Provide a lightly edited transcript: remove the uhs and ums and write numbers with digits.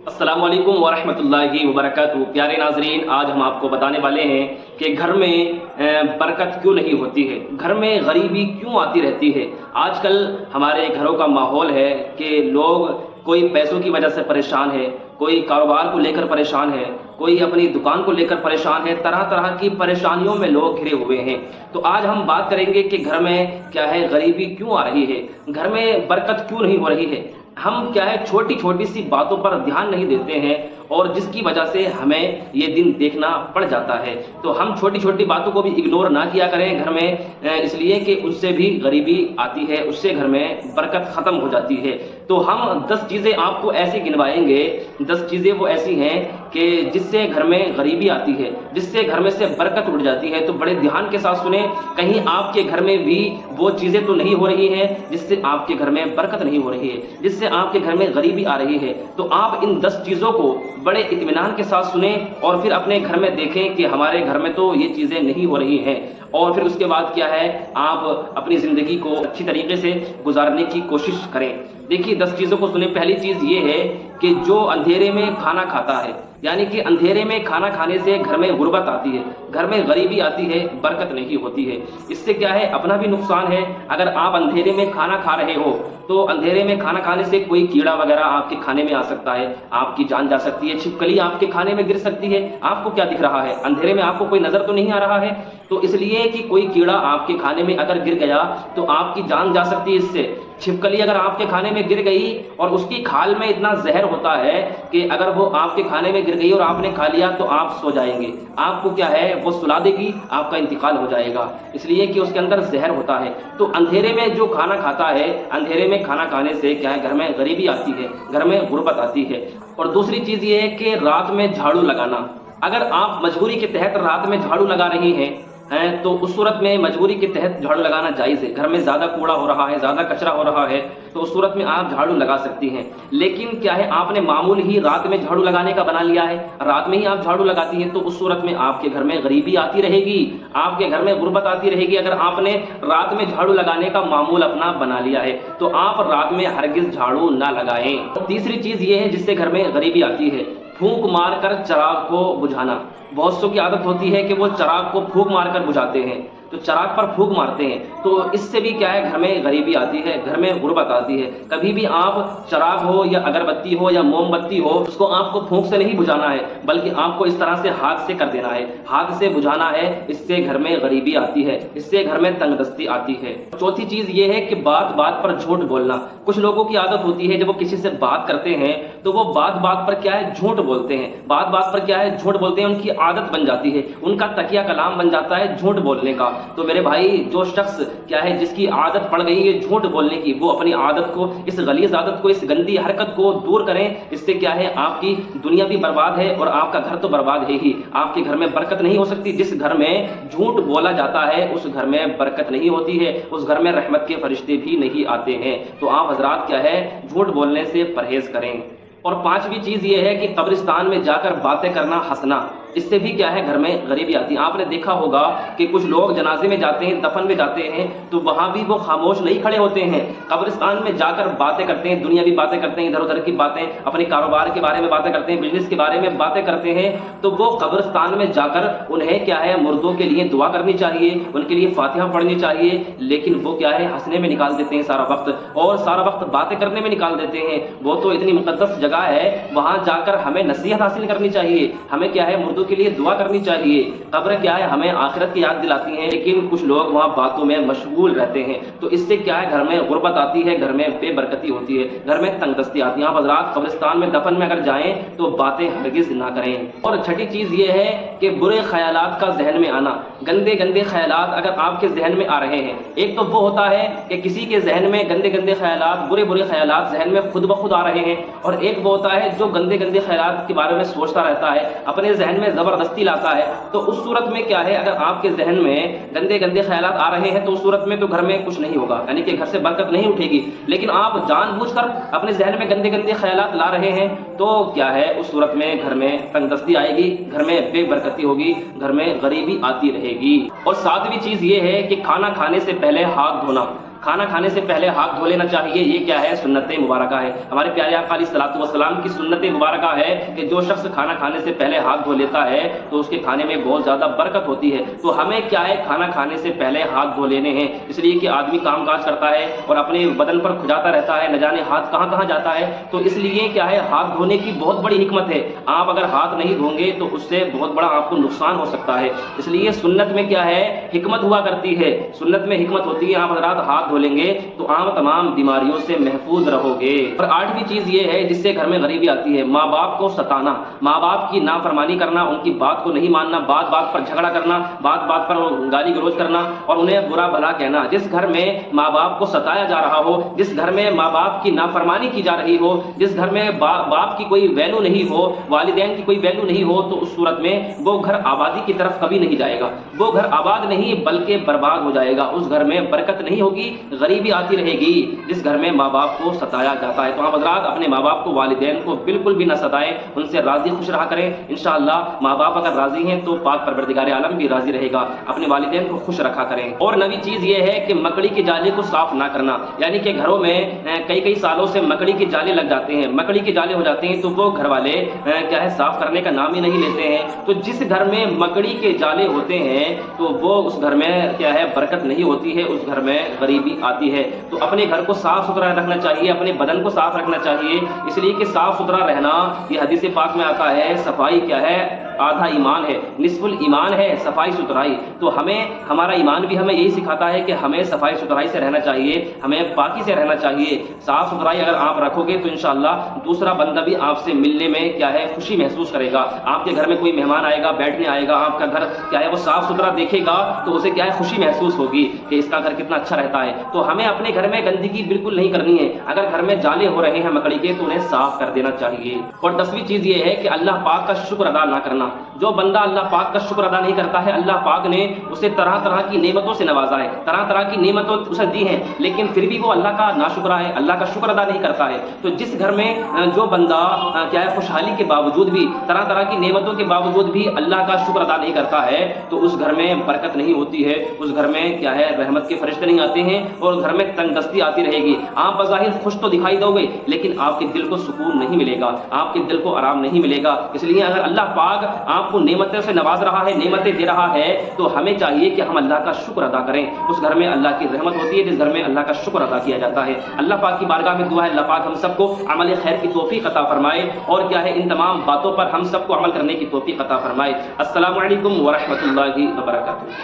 अस्सलाम वालेकुम वरहमतुल्लाहि वबरकातुहू। प्यारे नाजरीन, आज हम आपको बताने वाले हैं कि घर में बरकत क्यों नहीं होती है, घर में गरीबी क्यों आती रहती है। आजकल हमारे घरों का माहौल है कि लोग कोई पैसों की वजह से परेशान है, कोई कारोबार को लेकर परेशान है, कोई अपनी दुकान को लेकर परेशान है, तरह तरह की परेशानियों में लोग घिरे हुए हैं। तो आज हम बात करेंगे कि घर में क्या है, गरीबी क्यों आ रही है, घर में बरकत क्यों नहीं हो रही है। हम क्या है, छोटी छोटी सी बातों पर ध्यान नहीं देते हैं और जिसकी वजह से हमें ये दिन देखना पड़ जाता है। तो हम छोटी छोटी बातों को भी इग्नोर ना किया करें घर में, इसलिए कि उससे भी गरीबी आती है, उससे घर में बरकत ख़त्म हो जाती है। तो हम 10 चीज़ें आपको ऐसे गिनवाएंगे, 10 चीज़ें वो ऐसी हैं कि जिससे घर में गरीबी आती है, जिससे घर में से बरकत उड़ जाती है। तो बड़े ध्यान के साथ सुने, कहीं आपके घर में भी वो चीज़ें तो नहीं हो रही हैं जिससे आपके घर में बरकत नहीं हो रही है, जिससे आपके घर में गरीबी आ रही है। तो आप इन 10 चीज़ों को बड़े इत्मीनान के साथ सुने और फिर अपने घर में देखें कि हमारे घर में तो ये चीज़ें नहीं हो रही हैं। और फिर उसके बाद क्या है, आप अपनी ज़िंदगी को अच्छी तरीके से गुजारने की कोशिश करें। देखिए, 10 चीज़ों को सुने। पहली चीज़ ये है कि जो अंधेरे में खाना खाता है, यानी कि अंधेरे में खाना खाने से घर में गुर्बत आती है, घर में गरीबी आती है, बरकत नहीं होती है। इससे क्या है, अपना भी नुकसान है। अगर आप अंधेरे में खाना खा रहे हो तो अंधेरे में खाना खाने से कोई कीड़ा वगैरह आपके खाने में आ सकता है, आपकी जान जा सकती है, छिपकली आपके खाने में गिर सकती है। आपको क्या दिख रहा है, अंधेरे में आपको कोई नजर तो नहीं आ रहा है। तो इसलिए कि कोई कीड़ा आपके खाने में अगर गिर गया तो आपकी जान जा सकती है इससे। छिपकली अगर आपके खाने में गिर गई और उसकी खाल में इतना जहर होता है कि अगर वो आपके खाने में गिर गई और आपने खा लिया तो आप सो जाएंगे, आपको क्या है, वो सुला देगी, आपका इंतकाल हो जाएगा, इसलिए कि उसके अंदर जहर होता है। तो अंधेरे में जो खाना खाता है, अंधेरे में खाना खाने से क्या है, घर में गरीबी आती है, घर में गुर्बत आती है। और दूसरी चीज़ ये है कि रात में झाड़ू लगाना। अगर आप मजबूरी के तहत रात में झाड़ू लगा रही हैं तो उस सूरत में मजबूरी के तहत झाड़ू लगाना जायज़ है। घर में ज़्यादा कूड़ा हो रहा है, ज़्यादा कचरा हो रहा है, तो उस सूरत में आप झाड़ू लगा सकती हैं। लेकिन क्या है, आपने मामूल ही रात में झाड़ू लगाने का बना लिया है, रात में ही आप झाड़ू लगाती हैं, तो उस सूरत में आपके घर में गरीबी आती रहेगी, आपके घर में गुर्बत आती रहेगी। अगर आपने रात में झाड़ू लगाने का मामूल अपना बना लिया है तो आप रात में हरगिज झाड़ू ना लगाएं। तीसरी चीज़ ये है जिससे घर में गरीबी आती है, फूंक मारकर चिराग को बुझाना। बहुत सौ की आदत होती है कि वो चिराग को फूंक मारकर बुझाते हैं, तो चिराग पर फूंक मारते हैं, तो इससे भी क्या है, घर में गरीबी आती है, घर में गुर्बत आती है। कभी भी आप चिराग हो या अगरबत्ती हो या मोमबत्ती हो, उसको आपको फूंक से नहीं बुझाना है, बल्कि आपको इस तरह से हाथ से कर देना है, हाथ से बुझाना है। इससे घर में गरीबी आती है, इससे घर में तंगदस्ती आती है। चौथी चीज ये है कि बात बात पर झूठ बोलना। कुछ लोगों की आदत होती है, जब वो किसी से बात करते हैं तो वो बात बात पर क्या है, झूठ बोलते हैं, बात बात पर क्या है, झूठ बोलते हैं। उनकी आदत बन जाती है, उनका तकिया कलाम बन जाता है झूठ बोलने का। तो मेरे भाई, जो शख्स क्या है, जिसकी आदत पड़ गई है झूठ बोलने की, वो अपनी आदत को, इस गलीज आदत को, इस गंदी हरकत को दूर करें। इससे क्या है, आपकी दुनिया भी बर्बाद है और आपका घर तो बर्बाद है ही। आपके घर में बरकत नहीं हो सकती। जिस घर में झूठ बोला जाता है उस घर में बरकत नहीं होती है, उस घर में रहमत के फरिश्ते भी नहीं आते हैं। तो आप हजरात क्या है, झूठ बोलने से परहेज करें। और पांचवी चीज ये है कि कब्रिस्तान में जाकर बातें करना, हंसना। इससे भी क्या है, घर में गरीबी आती है। आपने देखा होगा कि कुछ लोग जनाजे में जाते हैं, दफन में जाते हैं, तो वहां भी वो खामोश नहीं खड़े होते हैं, कब्रिस्तान में जाकर बातें करते हैं, दुनियावी बातें करते हैं, इधर उधर की बातें, अपने कारोबार के बारे में बातें करते हैं, बिजनेस के बारे में बातें करते हैं। तो वो कब्रिस्तान में जाकर उन्हें क्या है, मुर्दों के लिए दुआ करनी चाहिए, उनके लिए फातिहा पढ़नी चाहिए, लेकिन वो क्या है, हंसने में निकाल देते हैं सारा वक्त और सारा वक्त बातें करने में निकाल देते हैं। वो तो इतनी मुकद्दस जगह है, वहां जाकर हमें नसीहत हासिल करनी चाहिए, हमें क्या है, मुर्दों के लिए दुआ करनी चाहिए। कब्र क्या है, हमें आखिरत की याद दिलाती है, लेकिन कुछ लोग वहां बातों में मशगूल रहते हैं। तो इससे क्या है, घर में गुर्बत आती है, घर में बेबरकती होती है, घर में तंगदस्ती आती है। आप हजरात कब्रिस्तान में दफन में अगर जाएं तो बातें हरगिज ना करें। और छठी चीज ये है कि बुरे ख्यालात का जहन में आना। गंदे गंदे ख्यालात अगर आपके जहन में आ रहे हैं, एक तो वो होता है कि किसी के जहन में गंदे गंदे ख्यालात, बुरे बुरे ख्यालात जहन में खुद ब खुद आ रहे हैं, और एक वो होता है जो गंदे गंदे ख्यालात के बारे में सोचता रहता है, अपने जहन में जबरदस्ती लाता है। तो उस सूरत में क्या है, अगर आपके जहन में गंदे गंदे ख्यालात आ रहे हैं तो उस सूरत में तो घर में कुछ नहीं होगा, यानी कि घर से बरकत नहीं उठेगी। लेकिन आप जानबूझकर अपने जहन में गंदे गंदे ख्यालात ला रहे हैं तो क्या है, उस सूरत में घर में तंगदस्ती आएगी, घर में बेबरकती होगी, घर में गरीबी आती रहेगी। और सातवीं चीज ये है कि खाना खाने से पहले हाथ धोना। کھانا کھانے سے پہلے ہاتھ دھو لینا چاہیے، یہ کیا ہے؟ سنت مبارکہ ہے۔ ہمارے پیارے آقا علیہ الصلوۃ والسلام کی سنت مبارکہ ہے کہ جو شخص کھانا کھانے سے پہلے ہاتھ دھو لیتا ہے تو اس کے کھانے میں بہت زیادہ برکت ہوتی ہے۔ تو ہمیں کیا ہے؟ کھانا کھانے سے پہلے ہاتھ دھو لینے ہیں، اس لیے کہ آدمی کام کاج کرتا ہے اور اپنے بدن پر کھجاتا رہتا ہے، نہ جانے ہاتھ کہاں کہاں جاتا ہے۔ تو اس لیے کیا ہے؟ ہاتھ دھونے کی بہت بڑی حکمت ہے۔ آپ اگر ہاتھ نہیں دھوں گے تو اس سے بہت بڑا آپ کو نقصان ہو سکتا ہے، اس لیے سنت میں کیا ہے؟ حکمت ہوا کرتی ہے، سنت میں حکمت ہوتی ہے۔ آپ حضرات ہاتھ دھو لیں گے تو آپ تمام بیماریوں سے محفوظ رہو گے۔ اور 8ویں چیز یہ ہے جس سے گھر میں غریبی آتی ہے، ماں باپ کو ستانا، ماں باپ کی نافرمانی کرنا، ان کی بات کو نہیں ماننا، بات بات پر جھگڑا کرنا، بات بات پر گالی گلوچ کرنا اور انہیں برا بھلا کہنا۔ جس گھر میں ماں باپ کو ستایا جا رہا ہو، جس گھر میں ماں باپ کی نافرمانی کی جا رہی ہو، جس گھر میں باپ کی کوئی ویلو نہیں ہو، والدین کی کوئی ویلو نہیں ہو، تو اس صورت میں وہ گھر آبادی کی طرف کبھی نہیں جائے گا، وہ گھر آباد نہیں بلکہ برباد ہو جائے گا، اس گھر میں برکت نہیں ہوگی، غریبی آتی رہے گی جس گھر میں ماں باپ کو ستایا جاتا ہے۔ تو آپ حضرات اپنے ماں باپ کو، والدین کو بالکل بھی نہ ستائیں، ان سے راضی خوش رہا کریں۔ انشاءاللہ ماں باپ اگر راضی ہیں تو پاک پروردگار عالم بھی راضی رہے گا، اپنے والدین کو خوش رکھا کریں۔ اور نویں چیز یہ ہے کہ مکڑی کے جالے کو صاف نہ کرنا، یعنی کہ گھروں میں کئی سالوں سے مکڑی کے جالے لگ جاتے ہیں، مکڑی کے جالے ہو جاتے ہیں تو وہ گھر والے کیا ہے؟ صاف کرنے کا نام ہی نہیں لیتے ہیں۔ تو جس گھر میں مکڑی کے جالے ہوتے ہیں تو وہ اس گھر میں کیا ہے؟ برکت نہیں ہوتی ہے، اس گھر میں غریبی آتی ہے۔ تو اپنے گھر کو صاف ستھرا رکھنا چاہیے، اپنے بدن کو صاف رکھنا چاہیے، اس لیے کہ صاف ستھرا رہنا، یہ حدیث پاک میں آتا ہے، صفائی کیا ہے؟ آدھا ایمان ہے، نصف الایمان ہے صفائی ستھرائی۔ تو ہمارا ایمان بھی ہمیں یہی سکھاتا ہے کہ ہمیں صفائی ستھرائی سے رہنا چاہیے، ہمیں پاکی سے رہنا چاہیے۔ صاف ستھرائی اگر آپ رکھو گے تو انشاءاللہ دوسرا بندہ بھی آپ سے ملنے میں کیا ہے؟ خوشی محسوس کرے گا۔ آپ کے گھر میں کوئی مہمان آئے گا، بیٹھنے آئے گا، آپ کا گھر کیا ہے؟ وہ صاف ستھرا دیکھے گا تو اسے کیا ہے؟ خوشی محسوس ہوگی کہ اس کا گھر کتنا اچھا رہتا ہے۔ تو ہمیں اپنے گھر میں گندگی بالکل نہیں کرنی ہے، اگر گھر میں جالے ہو رہے ہیں مکڑی کے تو انہیں صاف کر دینا چاہیے۔ اور 10ویں چیز یہ ہے کہ اللہ پاک کا شکر ادا نہ کرنا۔ جو بندہ اللہ پاک کا شکر ادا نہیں کرتا ہے، اللہ پاک نے اسے طرح طرح کی نعمتوں سے نوازا ہے، طرح طرح کی نعمتوں اسے دی ہیں، لیکن پھر بھی وہ اللہ کا ناشکرا ہے، اللہ کا شکر ادا نہیں کرتا ہے۔ تو جس گھر میں جو بندہ کیا ہے؟ خوشحالی کے باوجود بھی، طرح طرح کی نعمتوں کے باوجود بھی اللہ کا شکر ادا نہیں کرتا ہے تو اس گھر میں برکت نہیں ہوتی ہے، اس گھر میں کیا ہے؟ رحمت کے فرشتے نہیں آتے ہیں اور گھر میں تنگ دستی آتی رہے گی۔ آپ بظاہر خوش تو دکھائی دو گے لیکن آپ کے دل کو سکون نہیں ملے گا، آپ کے دل کو آرام نہیں ملے گا۔ اس لیے اگر اللہ پاک آپ کو نعمتوں سے نواز رہا ہے، نعمتیں دے رہا ہے، تو ہمیں چاہیے کہ ہم اللہ کا شکر ادا کریں۔ اس گھر میں اللہ کی رحمت ہوتی ہے جس گھر میں اللہ کا شکر ادا کیا جاتا ہے۔ اللہ پاک کی بارگاہ میں دعا ہے اللہ پاک ہم سب کو عمل خیر کی توفیق عطا فرمائے اور کیا ہے؟ ان تمام باتوں پر ہم سب کو عمل کرنے کی توفیق عطا فرمائے۔ السلام علیکم ورحمۃ اللہ وبرکاتہ۔